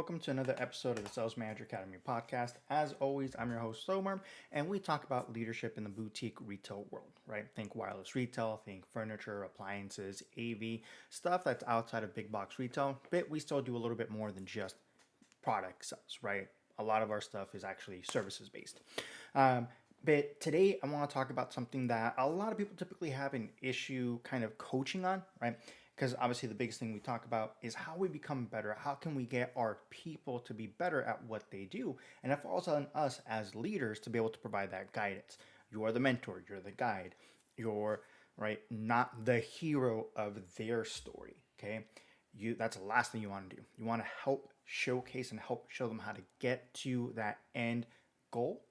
Welcome to another episode of the Sales Manager Academy podcast. As always, I'm your host, Omar, and we talk about leadership in the boutique retail world, right? Think wireless retail, think furniture, appliances, AV, stuff that's outside of big box retail, but we still do a little bit more than just product sales, right? A lot of our stuff is actually services based. Um, but today I want to talk about something that a lot of people typically have an issue kind of coaching on, right? Because obviously the biggest thing we talk about is how we become better. How can we get our people to be better at what they do? And it falls on us as leaders to be able to provide that guidance. You're the mentor, you're the guide, you're right, not the hero of their story. Okay. That's the last thing you want to do. You want to help showcase and help show them how to get to that end goal,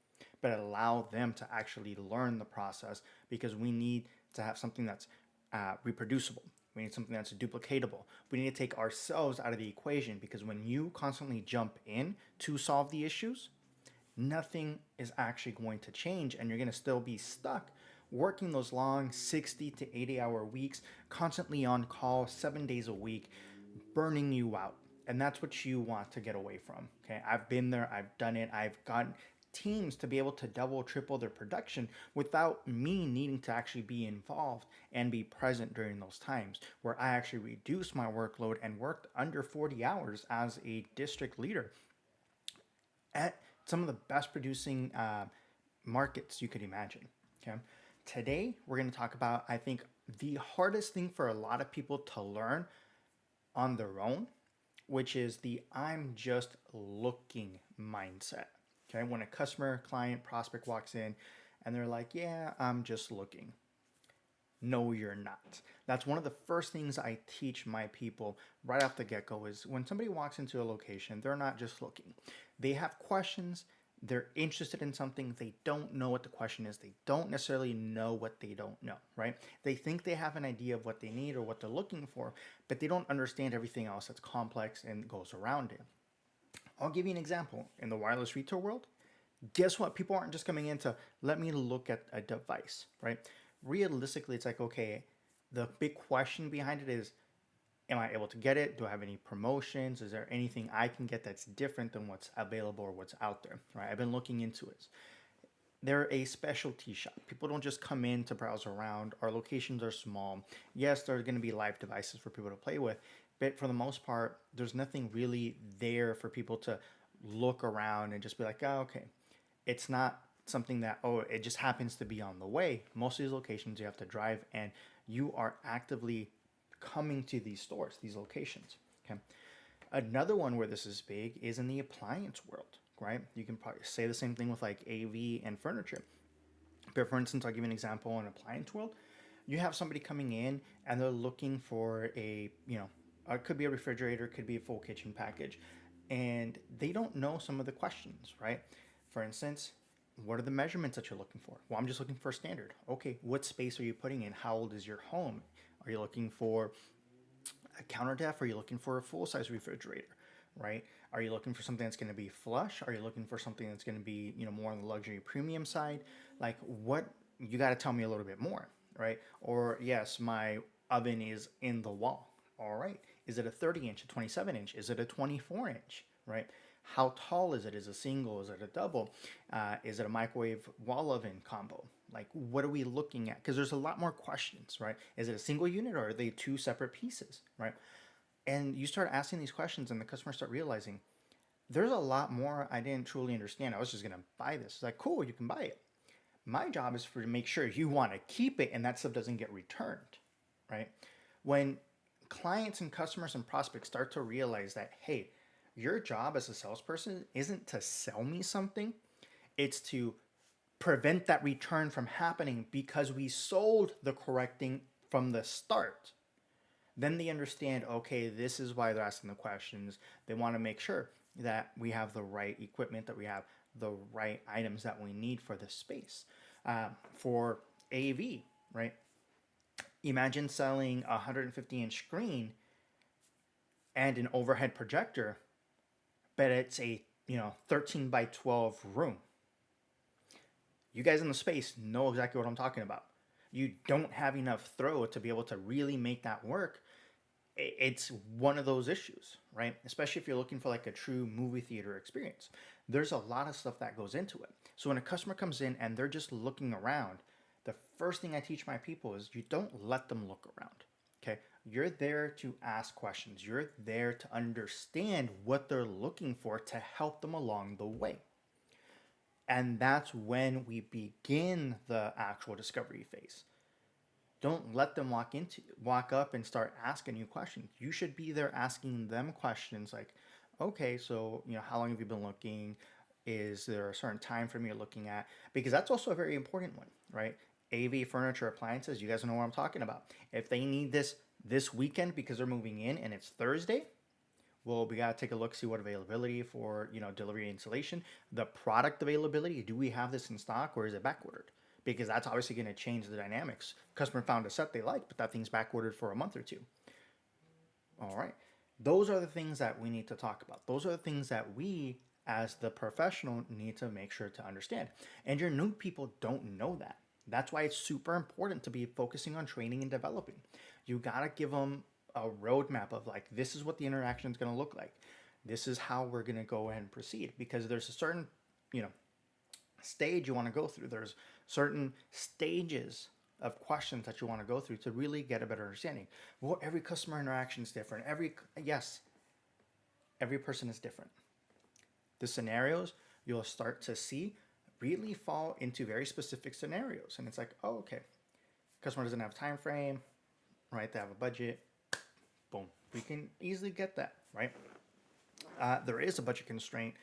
but allow them to actually learn the process because we need to have something that's reproducible. We need something that's duplicatable. We need to take ourselves out of the equation because when you constantly jump in to solve the issues, nothing is actually going to change and you're going to still be stuck working those long 60 to 80-hour weeks, constantly on call 7 days a week, burning you out. And that's what you want to get away from. Okay. I've been there, I've done it, I've gotten teams to be able to double, triple their production without me needing to actually be involved and be present during those times where I actually reduced my workload and worked under 40 hours as a district leader at some of the best producing markets you could imagine. Okay. Today, we're going to talk about, I think, the hardest thing for a lot of people to learn on their own, which is the I'm just looking mindset. Okay. When a customer, client, prospect walks in and they're like, yeah, I'm just looking. No, you're not. That's one of the first things I teach my people right off the get-go is when somebody walks into a location, they're not just looking. They have questions, they're interested in something, they don't know what the question is, they don't necessarily know what they don't know, right? They think they have an idea of what they need or what they're looking for, but they don't understand everything else that's complex and goes around it. I'll give you an example. In the wireless retail world, guess what? People aren't just coming in to let me look at a device, right? Realistically, it's like, okay, the big question behind it is, am I able to get it? Do I have any promotions? Is there anything I can get that's different than what's available or what's out there, right? I've been looking into it. They're a specialty shop. People don't just come in to browse around. Our locations are small. Yes, there are going to be live devices for people to play with, but for the most part, there's nothing really there for people to look around and just be like, oh, okay. It's not something that, oh, it just happens to be on the way. Most of these locations you have to drive and you are actively coming to these stores, these locations. Okay. Another one where this is big is in the appliance world, right? You can probably say the same thing with like AV and furniture. But for instance, I'll give you an example in appliance world. You have somebody coming in and they're looking for it could be a refrigerator, could be a full kitchen package, and they don't know some of the questions, right? For instance, what are the measurements that you're looking for? Well, I'm just looking for a standard. Okay, what space are you putting in? How old is your home? Are you looking for a counter depth? Are you looking for a full size refrigerator? Right? Are you looking for something that's going to be flush? Are you looking for something that's going to be, more on the luxury premium side? Like what you got to tell me a little bit more, right? Or yes, my oven is in the wall. All right. Is it a 30 inch, a 27 inch? Is it a 24 inch? Right? How tall is it? Is it a single? Is it a double? Is it a microwave wall oven combo? Like, what are we looking at? Because there's a lot more questions, right? Is it a single unit or are they two separate pieces, right? And you start asking these questions, and the customers start realizing there's a lot more I didn't truly understand. I was just gonna buy this. It's like, cool, you can buy it. My job is for to make sure you want to keep it and that stuff doesn't get returned, right? When clients and customers and prospects start to realize that, hey, your job as a salesperson isn't to sell me something, it's to prevent that return from happening because we sold the correct thing from the start. Then they understand, okay, this is why they're asking the questions. They want to make sure that we have the right equipment, that we have the right items that we need for the space. For AV, right? Imagine selling a 150-inch screen and an overhead projector, but it's a 13 by 12 room. You guys in the space know exactly what I'm talking about. You don't have enough throw to be able to really make that work. it's one of those issues, right? Especially if you're looking for like a true movie theater experience. There's a lot of stuff that goes into it. So when a customer comes in and they're just looking around, the first thing I teach my people is you don't let them look around. Okay? You're there to ask questions. You're there to understand what they're looking for to help them along the way. And that's when we begin the actual discovery phase. Don't let them walk up and start asking you questions. You should be there asking them questions like, okay, so how long have you been looking? Is there a certain time frame you're looking at? Because that's also a very important one, right? AV furniture appliances, you guys know what I'm talking about. If they need this weekend because they're moving in and it's Thursday, well, we gotta take a look, see what availability for delivery and installation, the product availability. Do we have this in stock or is it back ordered? Because that's obviously going to change the dynamics. Customer found a set they like, but that thing's back ordered for a month or two. All right, those are the things that we need to talk about. Those are the things that we, as the professional, need to make sure to understand. And your new people don't know that. That's why it's super important to be focusing on training and developing. You gotta give them a roadmap of like, this is what the interaction is going to look like. This is how we're going to go ahead and proceed, because there's a certain, you know, stage you want to go through. There's certain stages of questions that you want to go through to really get a better understanding. Well, every customer interaction is different. Every person is different. The scenarios you'll start to see really fall into very specific scenarios, and it's like, oh, okay, customer doesn't have a time frame, right? They have a budget. Boom, we can easily get that, right? There is a budget constraint.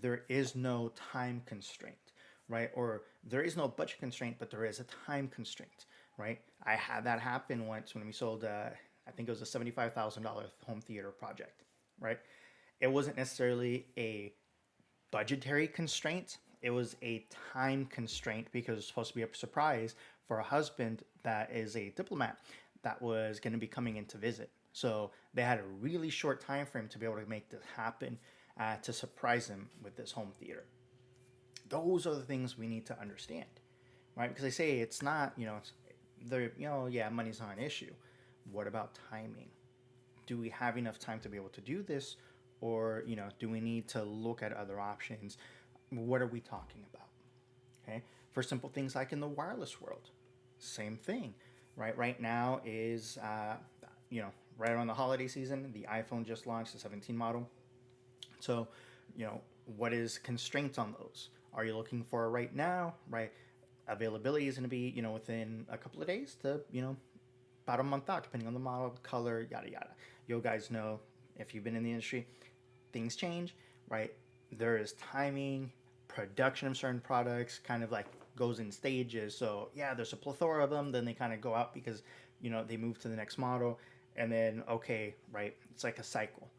There is no time constraint, right? Or there is no budget constraint, but there is a time constraint, right? I had that happen once when we sold, I think it was a $75,000 home theater project, right? It wasn't necessarily a budgetary constraint. It was a time constraint because it was supposed to be a surprise for a husband that is a diplomat that was going to be coming in to visit. So they had a really short time frame to be able to make this happen, to surprise him with this home theater. Those are the things we need to understand, right? Because they say it's not, yeah, money's not an issue. What about timing? Do we have enough time to be able to do this? Or, do we need to look at other options? What are we talking about? Okay. For simple things like in the wireless world, same thing, right? Right now is, right around the holiday season, the iPhone just launched, the 17 model. So, what is constraints on those? Are you looking for right now, right? Availability is going to be, within a couple of days to, about a month out, depending on the model, color, yada, yada. You guys know, if you've been in the industry, things change, right? There is timing, production of certain products kind of like goes in stages. So yeah, there's a plethora of them. Then they kind of go out because, they move to the next model. And then, okay, right, it's like a cycle.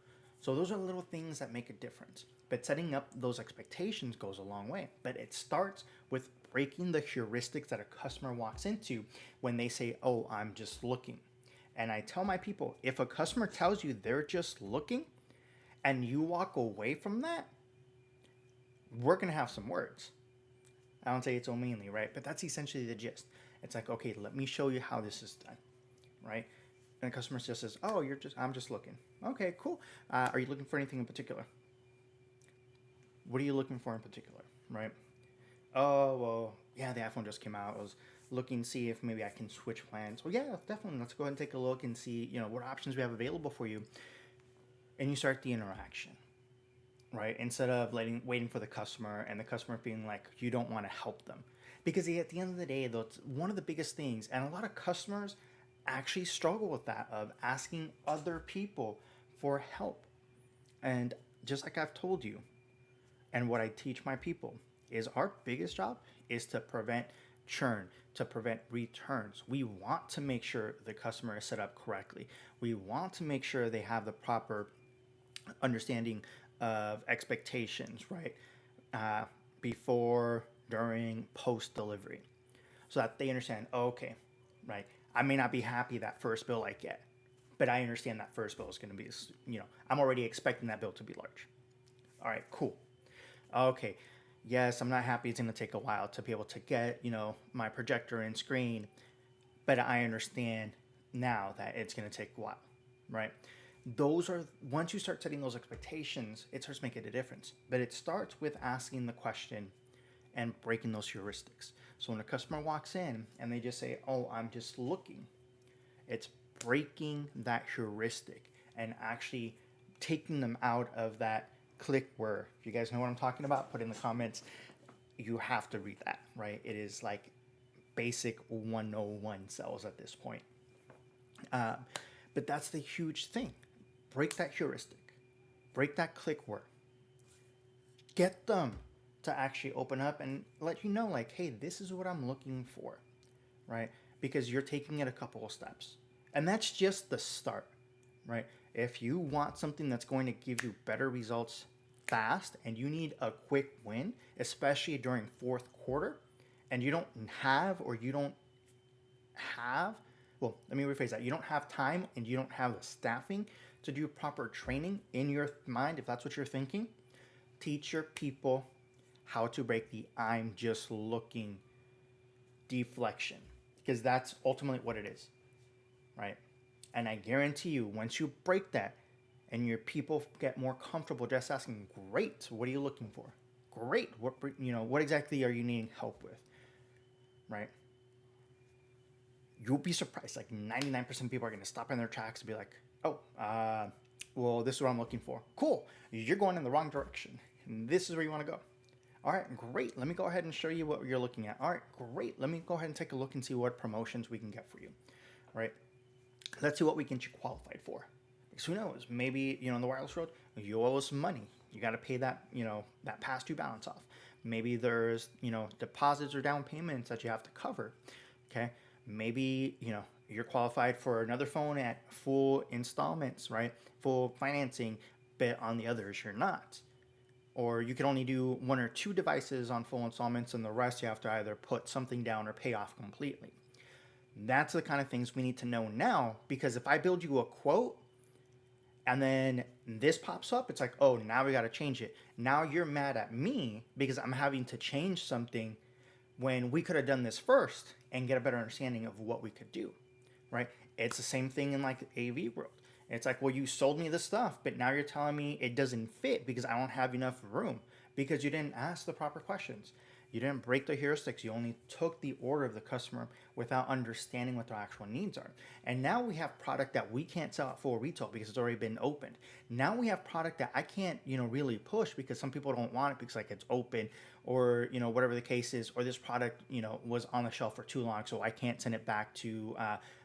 So those are little things that make a difference. But setting up those expectations goes a long way. But it starts with breaking the heuristics that a customer walks into when they say, oh, I'm just looking. And I tell my people, if a customer tells you they're just looking and you walk away from that, we're going to have some words. I don't say it's so mainly, right? But that's essentially the gist. It's like, okay, let me show you how this is done, right? And the customer just says, oh, I'm just looking. Okay, cool. Are you looking for anything in particular? What are you looking for in particular, right? Oh, well, yeah, the iPhone just came out. I was looking to see if maybe I can switch plans. Well, yeah, definitely. Let's go ahead and take a look and see, what options we have available for you. And you start the interaction, right? Instead of waiting for the customer and the customer being like, you don't want to help them. Because at the end of the day, that's one of the biggest things. And a lot of customers actually struggle with that, of asking other people for help. And just like I've told you, and what I teach my people, is our biggest job is to prevent churn, to prevent returns. We want to make sure the customer is set up correctly. We want to make sure they have the proper understanding of expectations, right? Before, during, post delivery, so that they understand, oh, okay, right? I may not be happy that first bill I get, but I understand that first bill is going to be, I'm already expecting that bill to be large. All right, cool. Okay, yes, I'm not happy it's going to take a while to be able to get, my projector and screen, but I understand now that it's going to take a while. right? Those are, once you start setting those expectations, it starts making a difference. But it starts with asking the question and breaking those heuristics. So when a customer walks in and they just say, "Oh, I'm just looking," it's breaking that heuristic and actually taking them out of that click word. If you guys know what I'm talking about, put in the comments. You have to read that, right? It is like basic 101 sales at this point. Uh, but that's the huge thing. Break that heuristic, break that click word, get them to actually open up and let you know, like, hey, this is what I'm looking for, right? Because you're taking it a couple of steps. And that's just the start, right? If you want something that's going to give you better results fast and you need a quick win, especially during fourth quarter, and you don't have, or you don't have, well, let me rephrase that. You don't have time and you don't have the staffing to do proper training in your mind, if that's what you're thinking, teach your people how to break the "I'm just looking" deflection, because that's ultimately what it is, right? And I guarantee you, once you break that and your people get more comfortable just asking, "Great, what are you looking for? Great, what exactly are you needing help with?" Right? You'll be surprised. Like 99% of people are going to stop in their tracks and be like, "Oh, well, this is what I'm looking for. Cool. You're going in the wrong direction. And this is where you want to go. All right, great. Let me go ahead and show you what you're looking at. All right, great. Let me go ahead and take a look and see what promotions we can get for you. All right. Let's see what we can get you qualified for. Because who knows? Maybe, in the wireless world, you owe us some money. You got to pay that, that past due balance off. Maybe there's, deposits or down payments that you have to cover. Okay. Maybe, you're qualified for another phone at full installments, right? Full financing, but on the others, you're not. Or you can only do one or two devices on full installments, and the rest you have to either put something down or pay off completely. That's the kind of things we need to know now, because if I build you a quote and then this pops up, it's like, oh, now we got to change it. Now you're mad at me because I'm having to change something when we could have done this first and get a better understanding of what we could do, right? It's the same thing in like the AV world. It's like, well, you sold me this stuff, but now you're telling me it doesn't fit because I don't have enough room, because you didn't ask the proper questions. You didn't break the heuristics. You only took the order of the customer without understanding what their actual needs are. And now we have product that we can't sell at full retail because it's already been opened. Now we have product that I can't, really push because some people don't want it because like it's open, or, whatever the case is, or this product, was on the shelf for too long, so I can't send it back to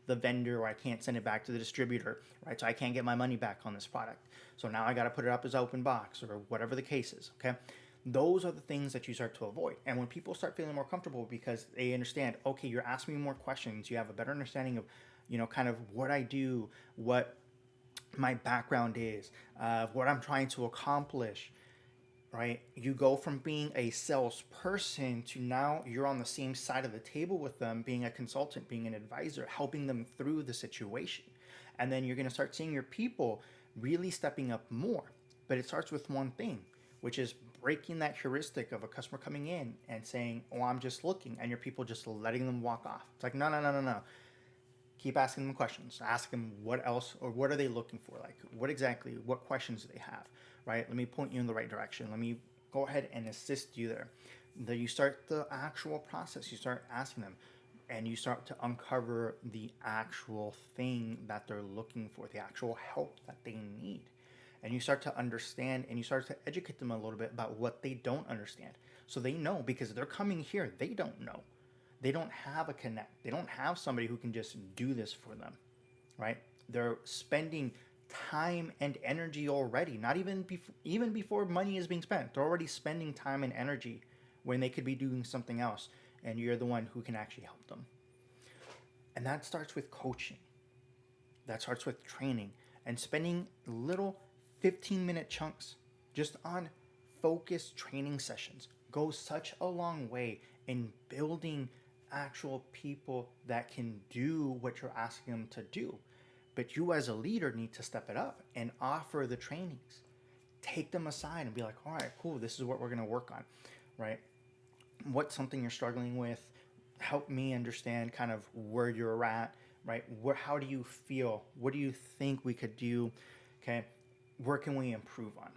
the vendor, or I can't send it back to the distributor, right? So I can't get my money back on this product. So now I got to put it up as open box or whatever the case is, okay? Those are the things that you start to avoid. And when people start feeling more comfortable because they understand, okay, you're asking me more questions, you have a better understanding of, kind of what I do, what my background is, what I'm trying to accomplish, right? You go from being a salesperson to now you're on the same side of the table with them, being a consultant, being an advisor, helping them through the situation. And then you're going to start seeing your people really stepping up more. But it starts with one thing, which is breaking that heuristic of a customer coming in and saying, "Oh, I'm just looking," and your people just letting them walk off. It's like, no, no, no, no, no. Keep asking them questions. Ask them what else, or what are they looking for? Like, what questions do they have, right? Let me point you in the right direction. Let me go ahead and assist you there. Then you start the actual process. You start asking them, and you start to uncover the actual thing that they're looking for, the actual help that they need. And you start to understand and you start to educate them a little bit about what they don't understand. So they know, because they're coming here, they don't know. They don't have a connect. They don't have somebody who can just do this for them, right? They're spending time and energy already, not even before money is being spent. They're already spending time and energy when they could be doing something else, and you're the one who can actually help them. And that starts with coaching. That starts with training and spending little 15-minute chunks just on focused training sessions goes such a long way in building actual people that can do what you're asking them to do. But you as a leader need to step it up and offer the trainings. Take them aside and be like, all right, cool, this is what we're going to work on, right? What's something you're struggling with? Help me understand kind of where you're at. right? How do you feel? What do you think we could do? Okay, where can we improve on?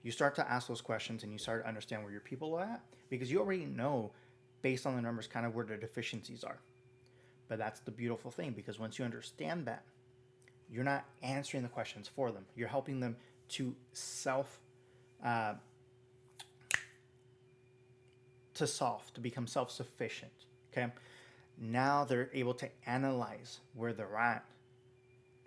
You start to ask those questions and you start to understand where your people are at, because you already know based on the numbers kind of where their deficiencies are. But that's the beautiful thing, because once you understand that, you're not answering the questions for them. You're helping them to uh, to become self-sufficient. Okay, now they're able to analyze where they're at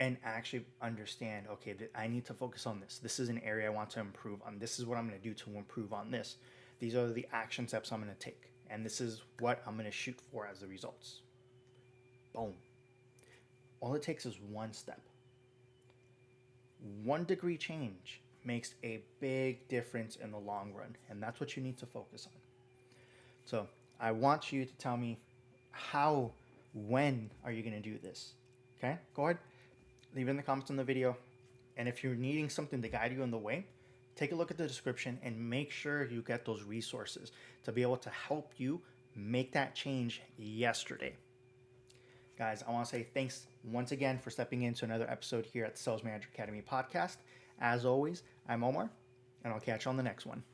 and actually understand, okay, I need to focus on this. This is an area I want to improve on. This is what I'm going to do to improve on this. These are the action steps I'm going to take. And this is what I'm going to shoot for as the results. Boom. All it takes is one step. 1 degree change makes a big difference in the long run. And that's what you need to focus on. So I want you to tell me when are you going to do this? Okay, go ahead. Leave it in the comments on the video. And if you're needing something to guide you in the way, take a look at the description and make sure you get those resources to be able to help you make that change yesterday. Guys, I want to say thanks once again for stepping into another episode here at the Sales Manager Academy podcast. As always, I'm Omar, and I'll catch you on the next one.